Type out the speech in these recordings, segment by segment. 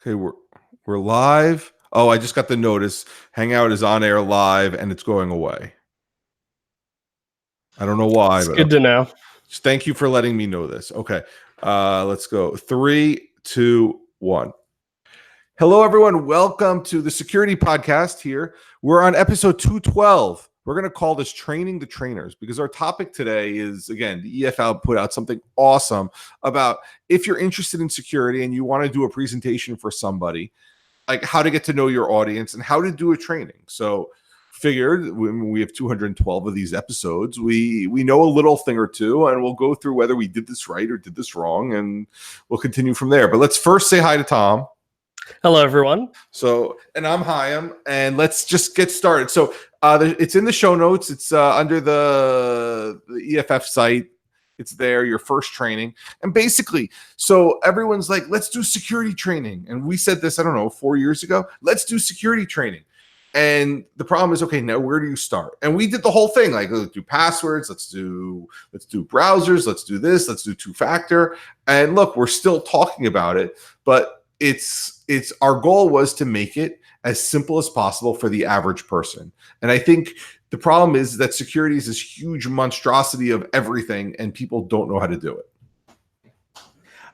Okay, we're live. Oh, I just got the notice. Hangout is on air live and it's going away. I don't know why, It's but good to know. thank you for letting me know this. Okay, let's go. 3, 2, 1. Hello, everyone. Welcome to the Security Podcast here. We're on episode 212. We're going to call this Training the Trainers because our topic today is, again, the EFL put out something awesome about if you're interested in security and you want to do a presentation for somebody, like how to get to know your audience and how to do a training. So figured when we have 212 of these episodes, we know a little thing or two, and we'll go through whether we did this right or did this wrong, and we'll continue from there. But let's first say hi to Tom. Hello, everyone. So, and I'm Chaim, and let's just get started. So it's in the show notes. It's under the EFF site. It's there, your first training. And basically, so everyone's like, let's do security training. And we said this, I don't know, 4 years ago. Let's do security training. And the problem is, okay, now where do you start? And we did the whole thing, like let's do passwords, let's do browsers, let's do this, let's do two-factor. And look, we're still talking about it, but it's our goal was to make it as simple as possible for the average person. And I think the problem is that security is this huge monstrosity of everything, and people don't know how to do it.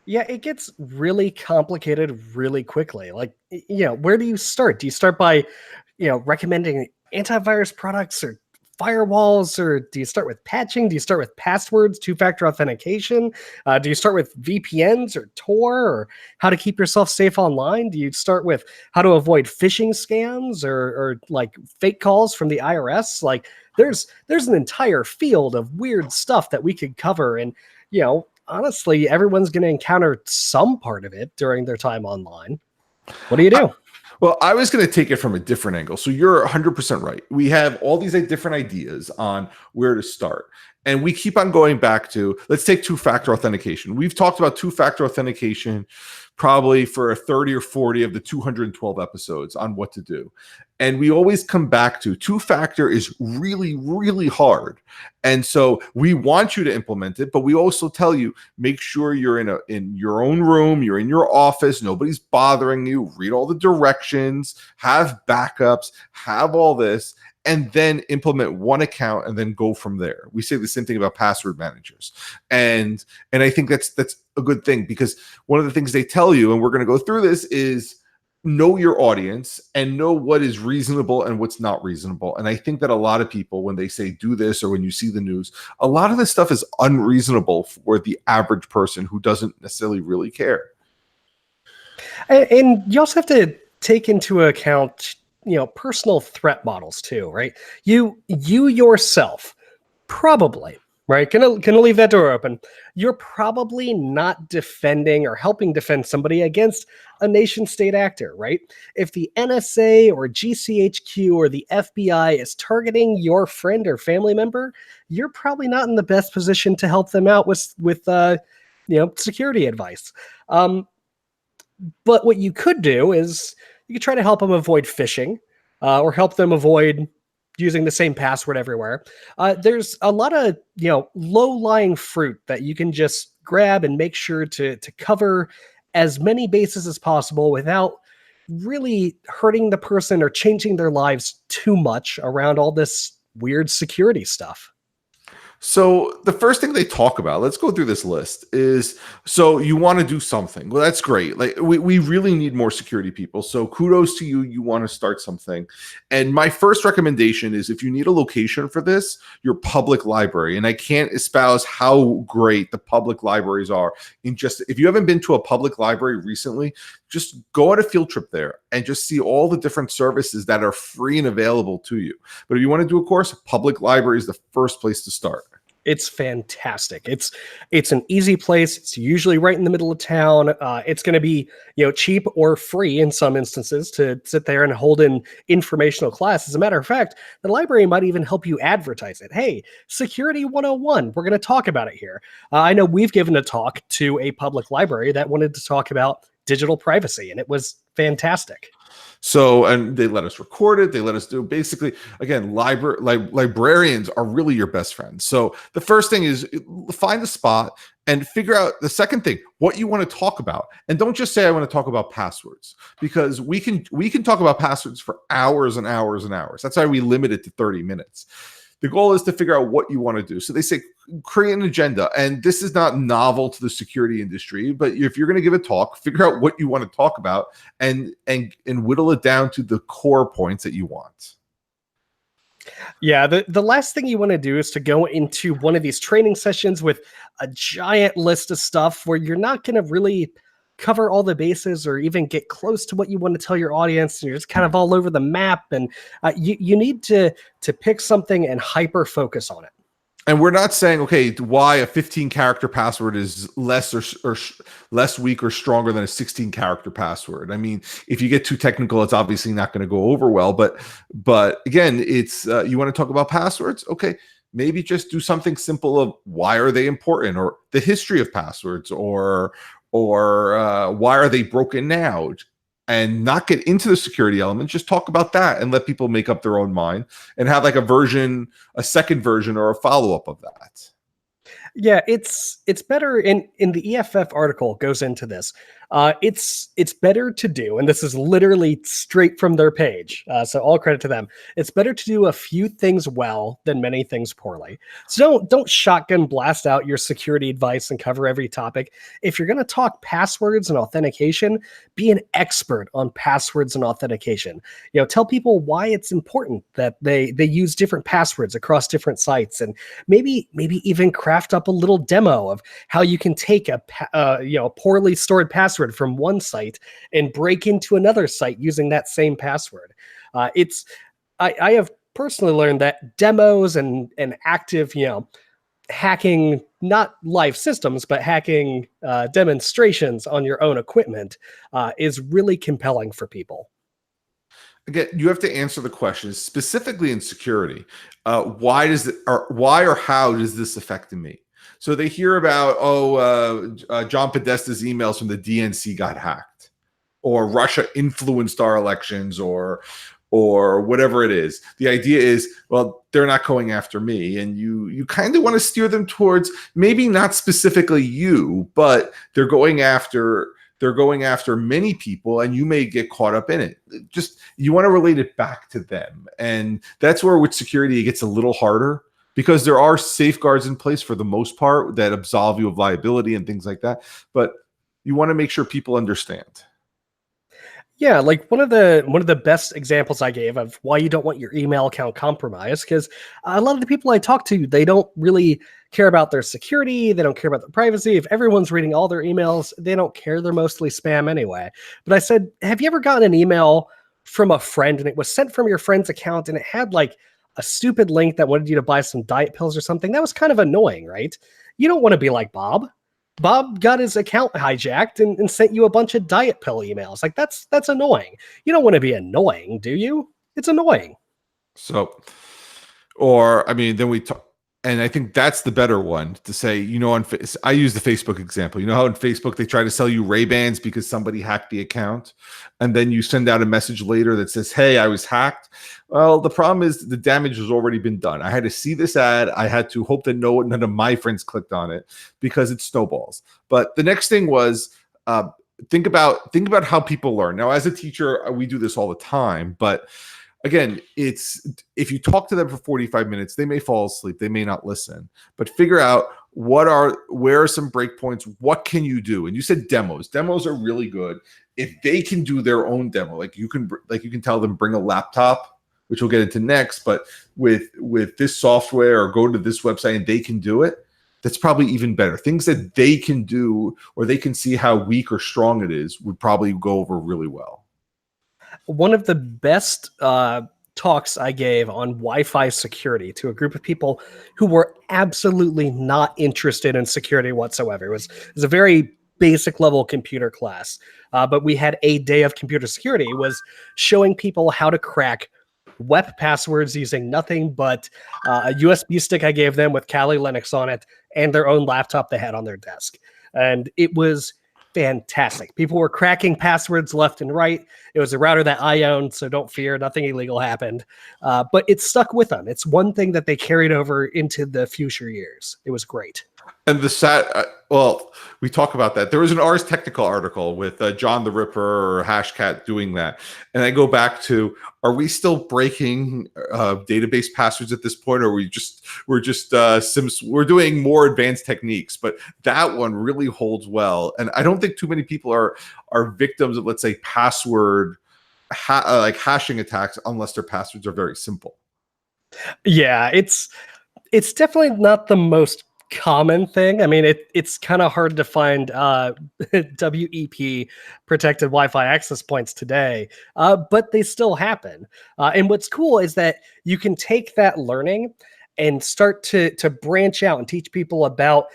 Yeah, it gets really complicated really quickly. Like, where do you start? Do you start by, recommending antivirus products or firewalls, or do you start with patching? Do you start with passwords, two-factor authentication? Do you start with VPNs or Tor, or how to keep yourself safe online? Do you start with how to avoid phishing scams or like fake calls from the IRS? Like, there's an entire field of weird stuff that we could cover, and honestly, everyone's going to encounter some part of it during their time online. What do you do? Well, I was going to take it from a different angle. So you're 100% right. We have all these different ideas on where to start. And we keep on going back to, let's take two-factor authentication. We've talked about two-factor authentication probably for 30 or 40 of the 212 episodes on what to do. And we always come back to two-factor is really, really hard. And so we want you to implement it, but we also tell you, make sure you're in your own room, you're in your office, nobody's bothering you, read all the directions, have backups, have all this, and then implement one account and then go from there. We say the same thing about password managers. And I think that's a good thing, because one of the things they tell you, and we're going to go through this, is know your audience and know what is reasonable and what's not reasonable. And I think that a lot of people, when they say do this, or when you see the news, a lot of this stuff is unreasonable for the average person who doesn't necessarily really care. And you also have to take into account, personal threat models too, right? You yourself probably, right? Gonna leave that door open. You're probably not defending or helping defend somebody against a nation state actor, right? If the NSA or GCHQ or the FBI is targeting your friend or family member, you're probably not in the best position to help them out with security advice. But what you could do is you could try to help them avoid phishing, or help them avoid using the same password everywhere. There's a lot of low-lying fruit that you can just grab and make sure to cover as many bases as possible without really hurting the person or changing their lives too much around all this weird security stuff. So the first thing they talk about, let's go through this list, is so you want to do something. Well, that's great. Like we really need more security people. So kudos to you. You want to start something. And my first recommendation is, if you need a location for this, your public library. And I can't espouse how great the public libraries are. If you haven't been to a public library recently, just go on a field trip there and just see all the different services that are free and available to you. But if you want to do a course, public library is the first place to start. It's fantastic. It's an easy place. It's usually right in the middle of town. It's going to be cheap or free in some instances to sit there and hold an informational class. As a matter of fact, the library might even help you advertise it. Hey, Security 101, we're going to talk about it here. I know we've given a talk to a public library that wanted to talk about digital privacy, and it was fantastic. So, and they let us record it. They let us do, basically, again, librarians are really your best friends. So the first thing is find a spot and figure out the second thing, what you want to talk about. And don't just say, I want to talk about passwords, because we can talk about passwords for hours and hours and hours. That's why we limit it to 30 minutes. The goal is to figure out what you want to do. So they say, create an agenda. And this is not novel to the security industry, but if you're going to give a talk, figure out what you want to talk about and whittle it down to the core points that you want. Yeah, the last thing you want to do is to go into one of these training sessions with a giant list of stuff where you're not going to really cover all the bases or even get close to what you want to tell your audience, and you're just kind of all over the map. And you need to pick something and hyper focus on it. And we're not saying, okay, why a 15-character password is less or less weak or stronger than a 16-character password. I mean, if you get too technical, it's obviously not going to go over well. But again, it's you want to talk about passwords? Okay, maybe just do something simple of why are they important, or the history of passwords, or why are they broken now, and not get into the security element. Just talk about that and let people make up their own mind and have like a second version or a follow-up of that. Yeah, it's better in the EFF article goes into this. It's better to do, and this is literally straight from their page. So all credit to them. It's better to do a few things well than many things poorly. So don't shotgun blast out your security advice and cover every topic. If you're going to talk passwords and authentication, be an expert on passwords and authentication. Tell people why it's important that they use different passwords across different sites, and maybe even craft up a little demo of how you can take a poorly stored password from one site and break into another site using that same password. I have personally learned that demos and active, hacking, not live systems, but hacking demonstrations on your own equipment is really compelling for people. Again, you have to answer the question specifically in security. Why or how does this affect me? So they hear about, John Podesta's emails from the DNC got hacked, or Russia influenced our elections, or whatever it is. The idea is, well, they're not going after me. And you kind of want to steer them towards maybe not specifically you, but they're going after many people, and you may get caught up in it. Just, you want to relate it back to them. And that's where with security, it gets a little harder, because there are safeguards in place for the most part that absolve you of liability and things like that. But you want to make sure people understand. Yeah, like one of the best examples I gave of why you don't want your email account compromised, because a lot of the people I talk to, they don't really care about their security. They don't care about their privacy. If everyone's reading all their emails, they don't care. They're mostly spam anyway. But I said, have you ever gotten an email from a friend and it was sent from your friend's account and it had like a stupid link that wanted you to buy some diet pills or something? That was kind of annoying, right? You don't want to be like Bob. Bob got his account hijacked and sent you a bunch of diet pill emails. Like that's annoying. You don't want to be annoying, do you? It's annoying. So, or I mean, then we talk, and I think that's the better one to say, I use the Facebook example. You know how in Facebook they try to sell you Ray-Bans because somebody hacked the account, and then you send out a message later that says, hey, I was hacked. Well, the problem is the damage has already been done. I had to see this ad. I had to hope that none of my friends clicked on it, because it snowballs. But the next thing was, think about how people learn. Now, as a teacher, we do this all the time, but again, it's, if you talk to them for 45 minutes, they may fall asleep, they may not listen, but figure out where are some breakpoints, what can you do? And you said demos. Demos are really good. If they can do their own demo, like you can tell them, bring a laptop, which we'll get into next, but with this software, or go to this website and they can do it, that's probably even better. Things that they can do, or they can see how weak or strong it is, would probably go over really well. One of the best talks I gave on Wi-Fi security to a group of people who were absolutely not interested in security whatsoever. It was a very basic level computer class, but we had a day of computer security. Was showing people how to crack web passwords using nothing but a USB stick I gave them with Kali Linux on it, and their own laptop they had on their desk. And it was fantastic. People were cracking passwords left and right. It was a router that I owned, so don't fear, nothing illegal happened. But it stuck with them. It's one thing that they carried over into the future years. It was great. And Well, we talk about that. There was an Ars Technica article with John the Ripper or Hashcat doing that, and I go back to: are we still breaking database passwords at this point, or we're doing more advanced techniques? But that one really holds well, and I don't think too many people are victims of, let's say, password like hashing attacks unless their passwords are very simple. Yeah, it's definitely not the most common thing. I mean, it's kind of hard to find WEP protected Wi-Fi access points today, but they still happen. And what's cool is that you can take that learning and start to branch out and teach people about,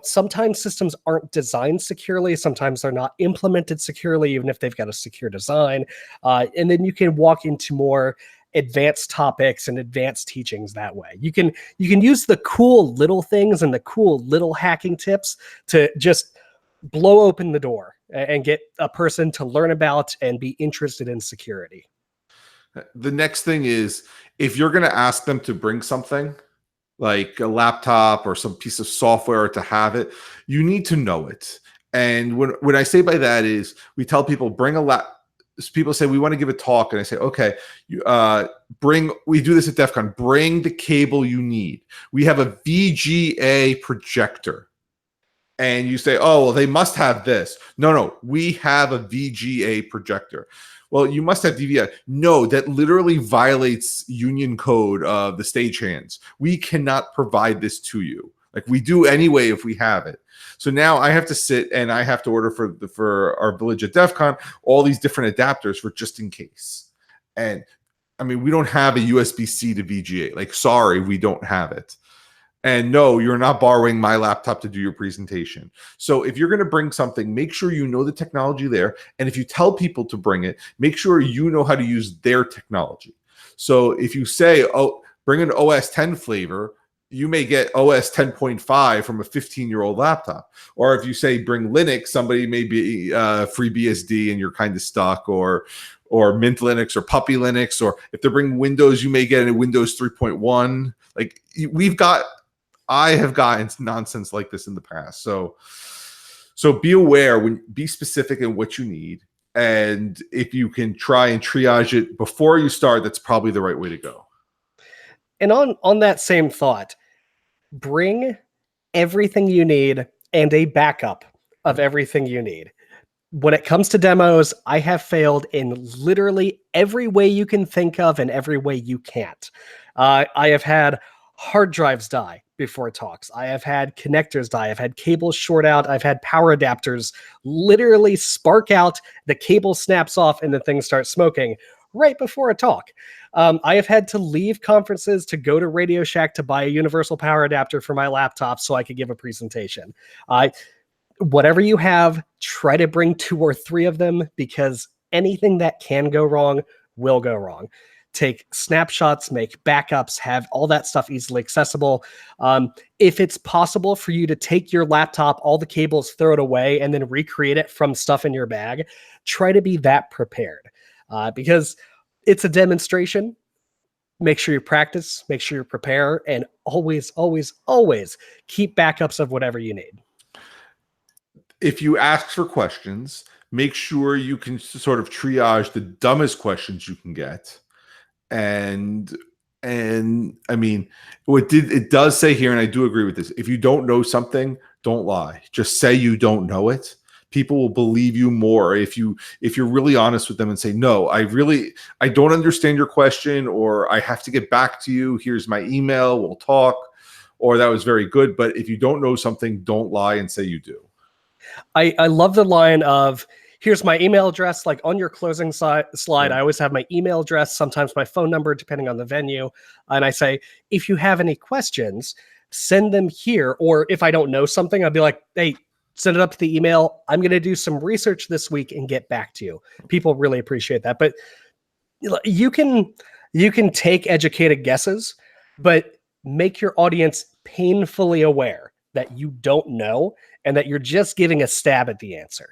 sometimes systems aren't designed securely, sometimes they're not implemented securely, even if they've got a secure design. And then you can walk into more advanced topics and advanced teachings that way. You can use the cool little things and the cool little hacking tips to just blow open the door and get a person to learn about and be interested in security. The next thing is, if you're going to ask them to bring something like a laptop or some piece of software to have it, you need to know it. And when I say by that is, we tell people bring a laptop. People say we want to give a talk, and I say, okay, we do this at DEF CON, bring the cable you need. We have a VGA projector. And you say, oh, well, they must have this. No, we have a VGA projector. Well, you must have DVI. No, that literally violates union code of the stagehands. We cannot provide this to you. Like, we do anyway if we have it. So now I have to sit and I have to order for our village at DEF CON all these different adapters for just in case. And I mean, we don't have a USB-C to VGA. Like, sorry, we don't have it. And no, you're not borrowing my laptop to do your presentation. So if you're going to bring something, make sure you know the technology there. And if you tell people to bring it, make sure you know how to use their technology. So if you say, oh, bring an OS 10 flavor, you may get OS 10.5 from a 15-year-old laptop. Or if you say bring Linux, somebody may be FreeBSD and you're kind of stuck, or Mint Linux or Puppy Linux. Or if they're bringing Windows, you may get a Windows 3.1. Like, I have gotten nonsense like this in the past. So be aware, be specific in what you need. And if you can try and triage it before you start, that's probably the right way to go. And on that same thought, bring everything you need and a backup of everything you need. When it comes to demos, I have failed in literally every way you can think of and every way you can't. I have had hard drives die before talks. I have had connectors die. I've had cables short out. I've had power adapters literally spark out, the cable snaps off, and the thing starts smoking right before a talk. I have had to leave conferences to go to Radio Shack to buy a universal power adapter for my laptop so I could give a presentation. Whatever you have, try to bring 2 or 3 of them, because anything that can go wrong will go wrong. Take snapshots, make backups, have all that stuff easily accessible. If it's possible for you to take your laptop, all the cables, throw it away, and then recreate it from stuff in your bag, try to be that prepared. Because it's a demonstration. Make sure you practice, make sure you prepare, and always, always, always keep backups of whatever you need. If you ask for questions, make sure you can sort of triage the dumbest questions you can get. And I mean, it does say here, and I do agree with this, if you don't know something, don't lie. Just say you don't know it. People will believe you more if you're really honest with them and say, no, I don't understand your question, or I have to get back to you. Here's my email. We'll talk. Or that was very good. But if you don't know something, don't lie and say you do. I love the line of, here's my email address. Like on your closing slide, I always have my email address, sometimes my phone number, depending on the venue. And I say, if you have any questions, send them here. Or if I don't know something, I'll be like, hey, send it up to the email. I'm going to do some research this week and get back to you. People really appreciate that. But you can take educated guesses, but make your audience painfully aware that you don't know and that you're just giving a stab at the answer.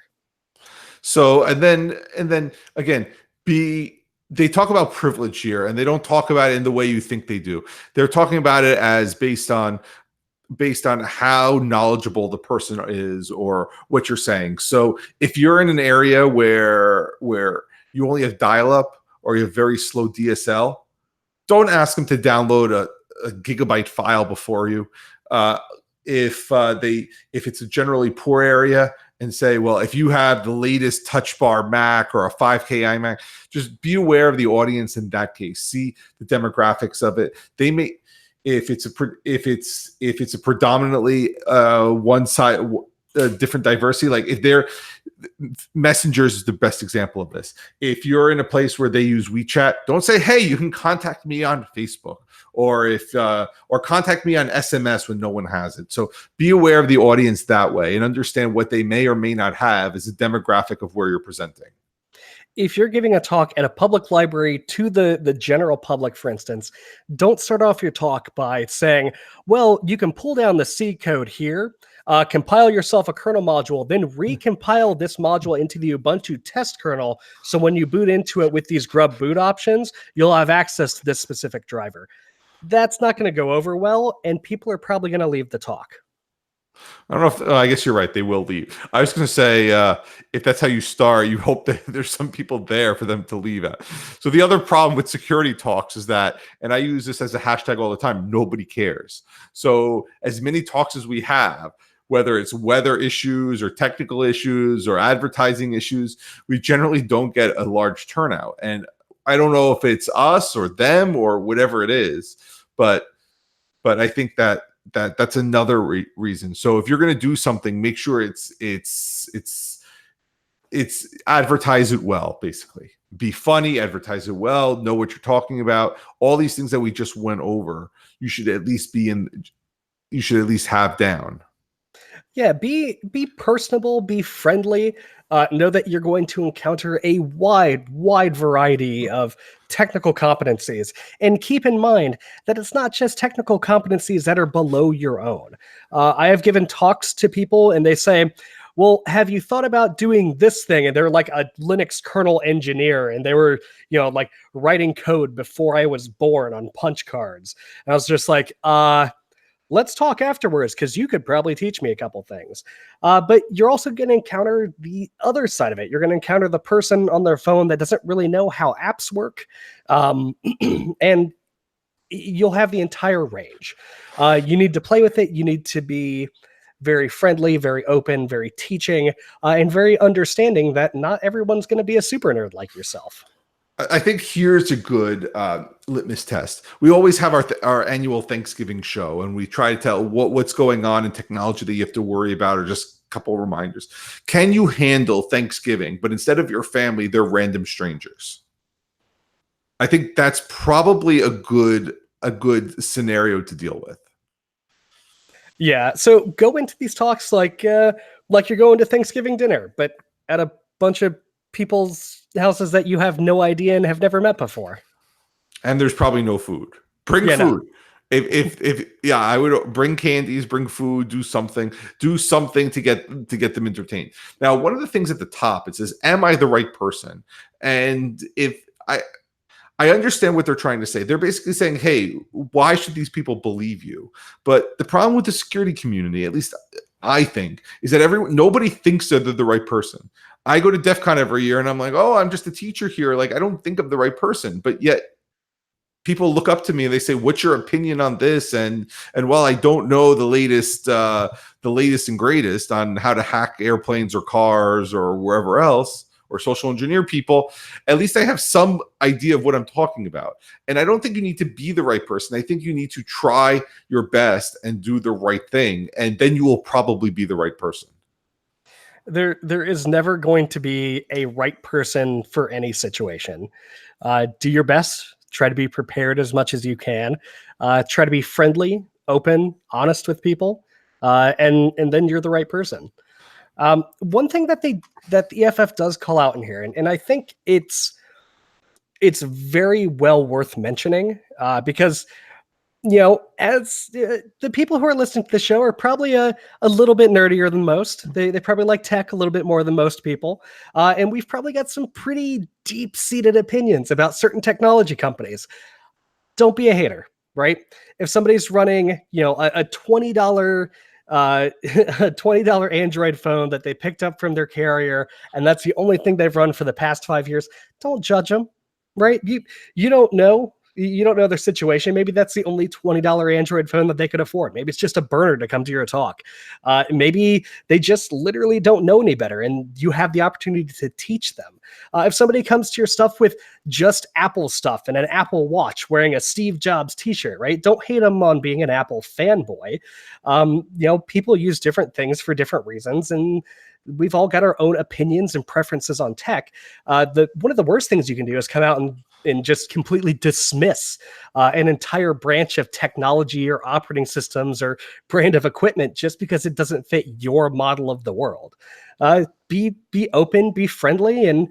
So, and then again, they talk about privilege here, and they don't talk about it in the way you think they do. They're talking about it as based on based on how knowledgeable the person is or what you're saying. So if you're in an area where you only have dial-up or you have very slow DSL, don't ask them to download a gigabyte file before you. If it's a generally poor area, and say, well, if you have the latest Touch Bar Mac or a 5K iMac, just be aware of the audience in that case. See the demographics of it. They may, if it's a predominantly one side, different diversity. Like if they're Messengers is the best example of this. If you're in a place where they use WeChat, don't say, "Hey, you can contact me on Facebook," or or contact me on SMS when no one has it. So be aware of the audience that way and understand what they may or may not have as a demographic of where you're presenting. If you're giving a talk at a public library to the general public, for instance, don't start off your talk by saying, well, you can pull down the C code here, compile yourself a kernel module, then recompile this module into the Ubuntu test kernel. So when you boot into it with these grub boot options, you'll have access to this specific driver. That's not going to go over well, and people are probably going to leave the talk. I don't know if I guess you're right. They will leave. I was going to say, if that's how you start, you hope that there's some people there for them to leave at. So the other problem with security talks is that, and I use this as a hashtag all the time, nobody cares. So as many talks as we have, whether it's weather issues or technical issues or advertising issues, we generally don't get a large turnout. And I don't know if it's us or them or whatever it is, but I think that's another reason. So if you're going to do something, make sure it's advertise it well. Basically, be funny, advertise it well, know what you're talking about. All these things that we just went over, you should at least have down. Yeah, be personable, be friendly. Know that you're going to encounter a wide variety of technical competencies. And keep in mind that it's not just technical competencies that are below your own. I have given talks to people and they say, well, have you thought about doing this thing? And they're like a Linux kernel engineer and they were, like writing code before I was born on punch cards. And I was just like, let's talk afterwards because you could probably teach me a couple things. But you're also going to encounter the other side of it. You're going to encounter the person on their phone that doesn't really know how apps work. And you'll have the entire range. You need to play with it. You need to be very friendly, very open, very teaching, and very understanding that not everyone's going to be a super nerd like yourself. I think here's a good litmus test. We always have our annual Thanksgiving show, and we try to tell what's going on in technology that you have to worry about, or just a couple of reminders. Can you handle Thanksgiving, but instead of your family, they're random strangers? I think that's probably a good scenario to deal with. Yeah. So go into these talks like you're going to Thanksgiving dinner, but at a bunch of people's houses that you have no idea and have never met before. And there's probably no food. Bring food. No. If I would bring candies, bring food, do something to get them entertained. Now, one of the things at the top, it says, am I the right person? And if I understand what they're trying to say. They're basically saying, hey, why should these people believe you? But the problem with the security community, at least I think, is that nobody thinks that they're the right person. I go to DEF CON every year and I'm like, oh, I'm just a teacher here. Like, I don't think I'm the right person. But yet people look up to me and they say, what's your opinion on this? And while I don't know the latest and greatest on how to hack airplanes or cars or wherever else, or social engineer people, at least I have some idea of what I'm talking about. And I don't think you need to be the right person. I think you need to try your best and do the right thing. And then you will probably be the right person. There is never going to be a right person for any situation. Do your best. Try to be prepared as much as you can. Try to be friendly, open, honest with people. And then you're the right person. One thing that the EFF does call out in here, and I think it's very well worth mentioning, because as the people who are listening to the show are probably a little bit nerdier than most. They probably like tech a little bit more than most people, and we've probably got some pretty deep-seated opinions about certain technology companies. Don't be a hater. right? If somebody's running, a $20 a $20 Android phone that they picked up from their carrier, and that's the only thing they've run for the past 5 years, don't judge them, right? You don't know. You don't know their situation. Maybe that's the only $20 Android phone that they could afford. Maybe it's just a burner to come to your talk. Maybe they just literally don't know any better, and you have the opportunity to teach them. If somebody comes to your stuff with just Apple stuff and an Apple Watch, wearing a Steve Jobs t-shirt, right? Don't hate them on being an Apple fanboy. People use different things for different reasons, and we've all got our own opinions and preferences on tech. One of the worst things you can do is come out and just completely dismiss an entire branch of technology or operating systems or brand of equipment just because it doesn't fit your model of the world. Be open, be friendly, and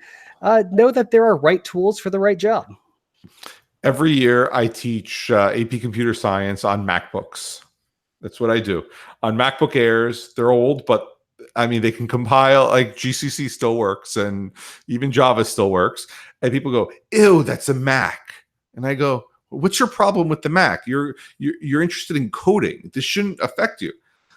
know that there are right tools for the right job. Every year I teach AP Computer Science on MacBooks. That's what I do. On MacBook Airs, they're old, but I mean, they can compile, like GCC still works and even Java still works. And people go, ew, that's a Mac. And I go, what's your problem with the Mac? You're interested in coding. This shouldn't affect you.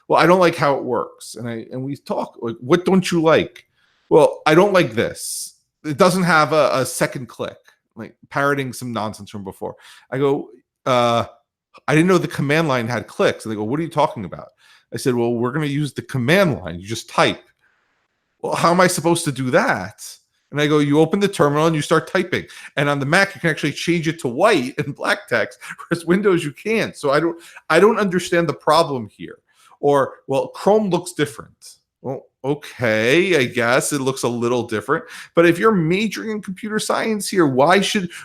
Well, I don't like how it works. And we talk, like, what don't you like? Well, I don't like this. It doesn't have a second click, like parroting some nonsense from before. I go, I didn't know the command line had clicks. And they go, what are you talking about? I said, well, we're going to use the command line. You just type. Well, how am I supposed to do that? And I go, you open the terminal and you start typing. And on the Mac, you can actually change it to white and black text, whereas Windows, you can't. So I don't understand the problem here. Or, well, Chrome looks different. Well, okay, I guess it looks a little different. But if you're majoring in computer science here,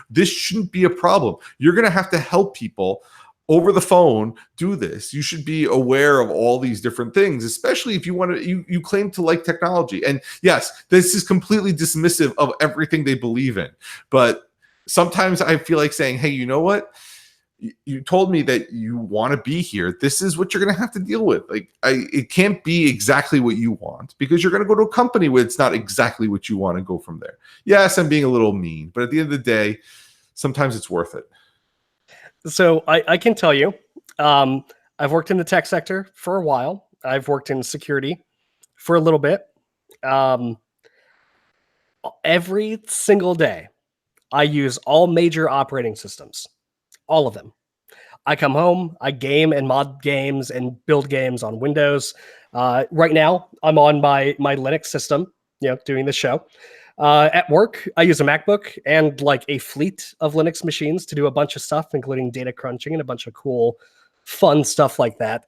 this shouldn't be a problem. You're going to have to help people over the phone do this. You should be aware of all these different things, especially if you want to, you claim to like technology. And yes, this is completely dismissive of everything they believe in. But sometimes I feel like saying, hey, you know what? You told me that you want to be here. This is what you're going to have to deal with. Like, it can't be exactly what you want, because you're going to go to a company where it's not exactly what you want, and go from there. Yes, I'm being a little mean, but at the end of the day, sometimes it's worth it. So I can tell you, I've worked in the tech sector for a while. I've worked in security for a little bit. Every single day, I use all major operating systems, all of them. I come home, I game and mod games and build games on Windows. Right now, I'm on my Linux system, doing the show. At work, I use a MacBook and like a fleet of Linux machines to do a bunch of stuff, including data crunching and a bunch of cool, fun stuff like that.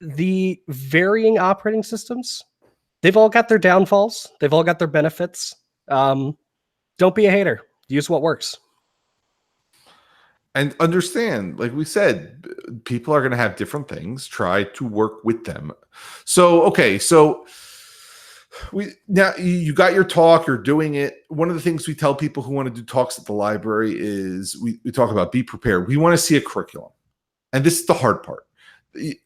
The varying operating systems, they've all got their downfalls. They've all got their benefits. Don't be a hater. Use what works. And understand, like we said, people are going to have different things. Try to work with them. So, okay, so now you got your talk, you're doing it. One of the things we tell people who want to do talks at the library is we talk about be prepared. We want to see a curriculum. And this is the hard part.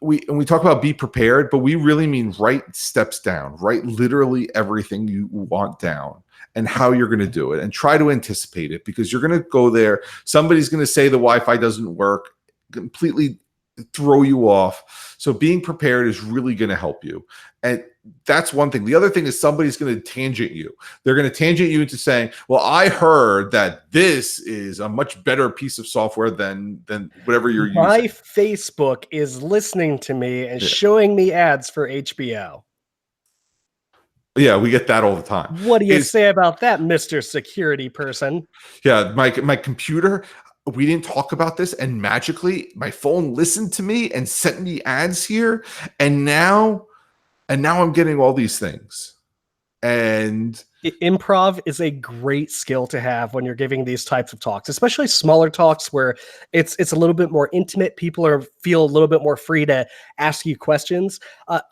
We talk about be prepared, but we really mean write steps down, write literally everything you want down and how you're going to do it, and try to anticipate it, because you're going to go there. Somebody's going to say the Wi-Fi doesn't work, completely throw you off. So being prepared is really going to help you. And that's one thing. The other thing is somebody's going to tangent you. They're going to tangent you into saying, well, I heard that this is a much better piece of software than whatever you're using. My Facebook is listening to me and showing me ads for HBO. Yeah, we get that all the time. What do you say about that, Mr. Security person? Yeah, my computer, we didn't talk about this, and magically my phone listened to me and sent me ads here, and now I'm getting all these things. And improv is a great skill to have when you're giving these types of talks, especially smaller talks where it's a little bit more intimate. People feel a little bit more free to ask you questions.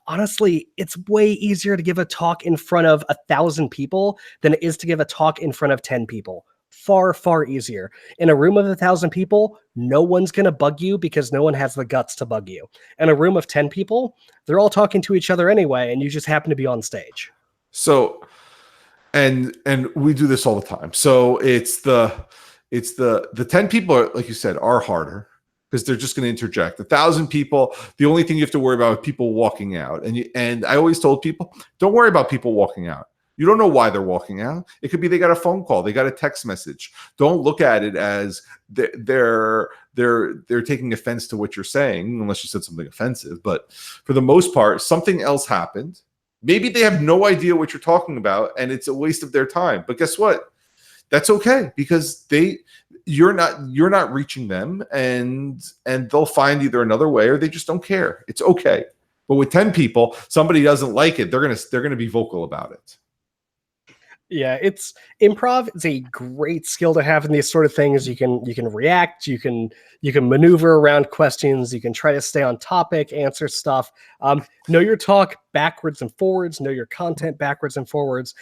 Honestly, it's way easier to give a talk in front of 1,000 people than it is to give a talk in front of 10 people. Far, far easier. In a room of 1,000 people, no one's going to bug you because no one has the guts to bug you. In a room of 10 people, they're all talking to each other anyway, and you just happen to be on stage. So, and we do this all the time. So it's It's the 10 people are, like you said, are harder because they're just going to interject. 1,000 people, the only thing you have to worry about is people walking out. And I always told people, don't worry about people walking out. You don't know why they're walking out. It could be they got a phone call, they got a text message. Don't look at it as they're taking offense to what you're saying, unless you said something offensive. But for the most part, something else happened. Maybe they have no idea what you're talking about, and it's a waste of their time. But guess what? That's okay, because you're not reaching them, and they'll find either another way or they just don't care. It's okay. But with 10 people, somebody doesn't like it, they're gonna be vocal about it. Yeah, it's improv is a great skill to have in these sort of things. You can react, you can maneuver around questions, you can try to stay on topic, answer stuff. Know your talk backwards and forwards, know your content backwards and forwards.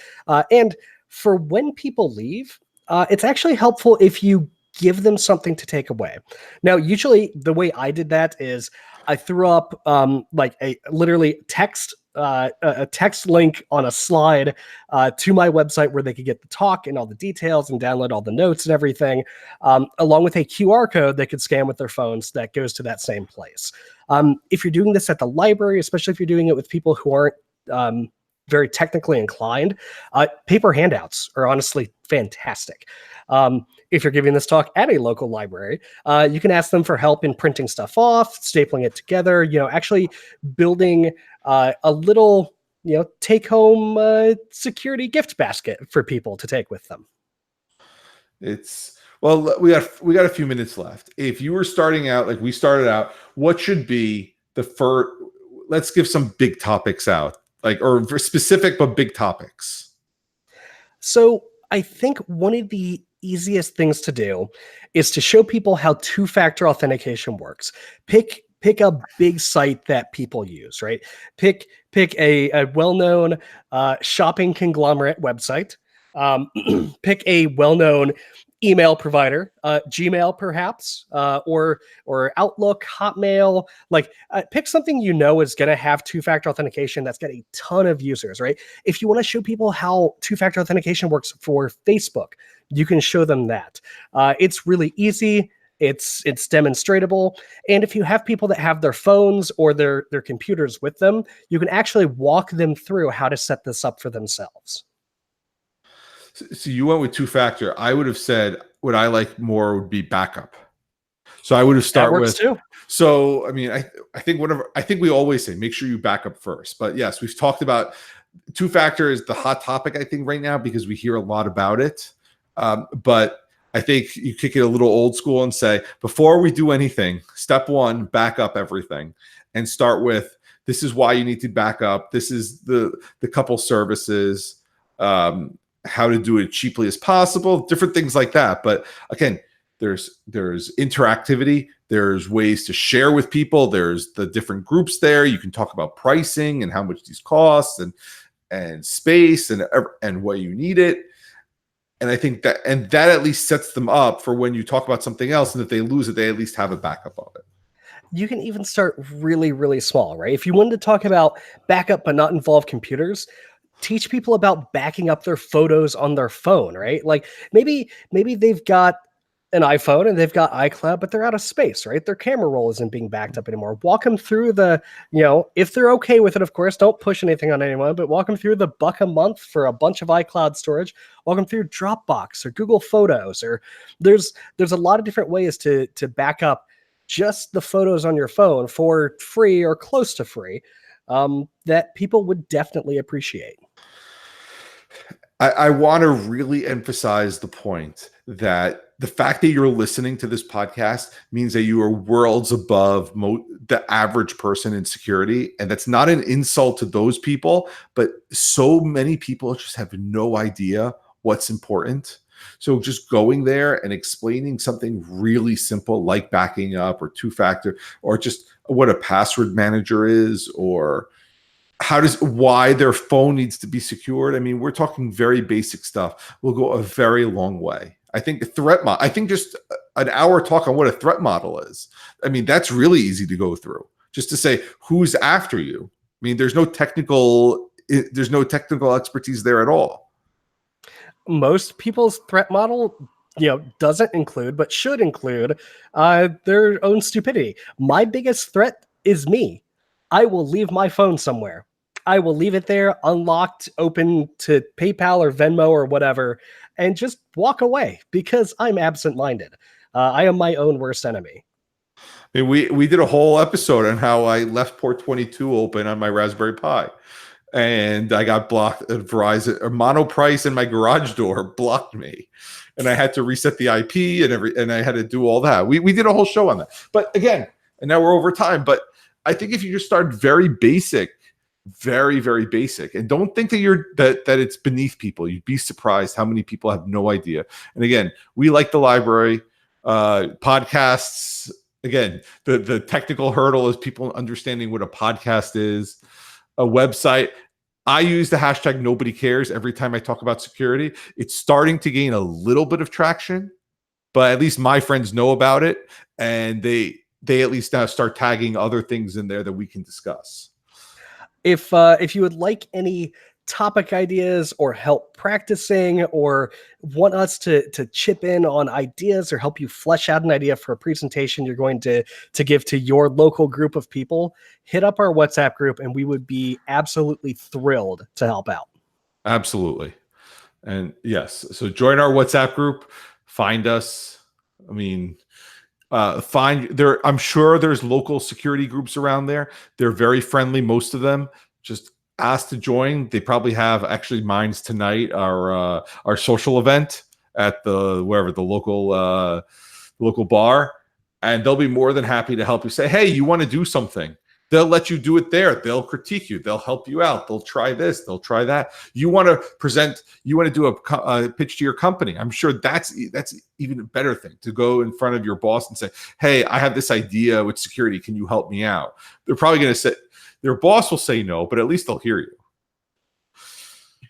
And for when people leave, it's actually helpful if you give them something to take away. Now, usually the way I did that is I threw up like a literally a text link on a slide to my website where they could get the talk and all the details and download all the notes and everything, along with a QR code they could scan with their phones that goes to that same place. If you're doing this at the library, especially if you're doing it with people who aren't very technically inclined, paper handouts are honestly fantastic. If you're giving this talk at a local library, you can ask them for help in printing stuff off, stapling it together, actually building a little, take-home security gift basket for people to take with them. Well, we got a few minutes left. If you were starting out like we started out, what should be the first? Let's give some big topics out, or specific but big topics. So I think one of the easiest things to do is to show people how two-factor authentication works. Pick a big site that people use, right? Pick a well-known shopping conglomerate website. Pick a well-known email provider, Gmail perhaps, or Outlook, Hotmail. Pick something is going to have two-factor authentication that's got a ton of users, right? If you want to show people how two-factor authentication works for Facebook, you can show them that. It's really easy. It's demonstratable. And if you have people that have their phones or their computers with them, you can actually walk them through how to set this up for themselves. So you went with two-factor. I would have said what I like more would be backup. So I would have started with. Too. So I mean, I think we always say make sure you back up first. But yes, we've talked about two-factor is the hot topic I think right now because we hear a lot about it. But I think you kick it a little old school and say before we do anything, step one, back up everything, and start with this is why you need to back up. This is the couple services. How to do it cheaply as possible, different things like that. But again, there's interactivity, there's ways to share with people, there's the different groups there. You can talk about pricing and how much these cost and space and what you need it. And I think that at least sets them up for when you talk about something else, and if they lose it, they at least have a backup of it. You can even start really, really small, right? If you wanted to talk about backup but not involve computers, teach people about backing up their photos on their phone, right? Like maybe they've got an iPhone and they've got iCloud, but they're out of space, right? Their camera roll isn't being backed up anymore. Walk them through if they're okay with it, of course, don't push anything on anyone, but walk them through the $1 a month for a bunch of iCloud storage. Walk them through Dropbox or Google Photos, or there's a lot of different ways to back up just the photos on your phone for free or close to free that people would definitely appreciate. I want to really emphasize the point that the fact that you're listening to this podcast means that you are worlds above the average person in security. And that's not an insult to those people, but so many people just have no idea what's important. So just going there and explaining something really simple like backing up or two-factor or just what a password manager is or why their phone needs to be secured. I mean, we're talking very basic stuff. Will go a very long way. I think just an hour talk on what a threat model is. I mean, that's really easy to go through. Just to say who's after you. I mean, there's no technical expertise there at all. Most people's threat model doesn't include, but should include their own stupidity. My biggest threat is me. I will leave my phone somewhere. I will leave it there unlocked, open to PayPal or Venmo or whatever, and just walk away because I'm absent-minded. I am my own worst enemy. I mean, we did a whole episode on how I left port 22 open on my Raspberry Pi, and I got blocked at Verizon. Or Monoprice in my garage door blocked me, and I had to reset the IP and I had to do all that. We did a whole show on that. But again, and now we're over time. But I think if you just start very basic, very, very basic, and don't think that that it's beneath people. You'd be surprised how many people have no idea. And again, we like the library, podcasts. Again, the technical hurdle is people understanding what a podcast is, a website. I use the hashtag nobody cares every time I talk about security. It's starting to gain a little bit of traction, but at least my friends know about it, and they at least now start tagging other things in there that we can discuss. If you would like any topic ideas or help practicing, or want us to chip in on ideas or help you flesh out an idea for a presentation you're going to give to your local group of people, hit up our WhatsApp group and we would be absolutely thrilled to help out. Absolutely. And yes, so join our WhatsApp group, find us. I mean, find there. I'm sure there's local security groups around there. They're very friendly, most of them. Just ask to join. They probably have, actually mine's tonight, our social event at the local bar, and they'll be more than happy to help you. Say, hey, you want to do something, they'll let you do it there. They'll critique you, they'll help you out, they'll try this, they'll try that. You want to present, you want to do a pitch to your company, I'm sure that's even a better thing, to go in front of your boss and say, hey, I have this idea with security, can you help me out? They're probably going to say, their boss will say no, but at least they'll hear you.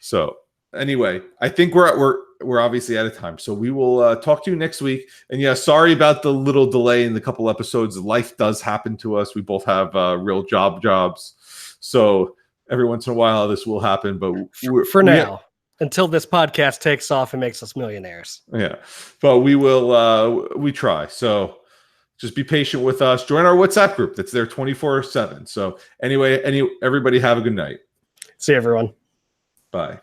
So anyway, I think we're obviously out of time. So we will talk to you next week. And yeah, sorry about the little delay in the couple episodes. Life does happen to us. We both have real jobs. So every once in a while this will happen. But for now, until this podcast takes off and makes us millionaires. Yeah. But we will, we try. So just be patient with us. Join our WhatsApp group. That's there 24/7. So anyway, everybody have a good night. See you, everyone. Bye.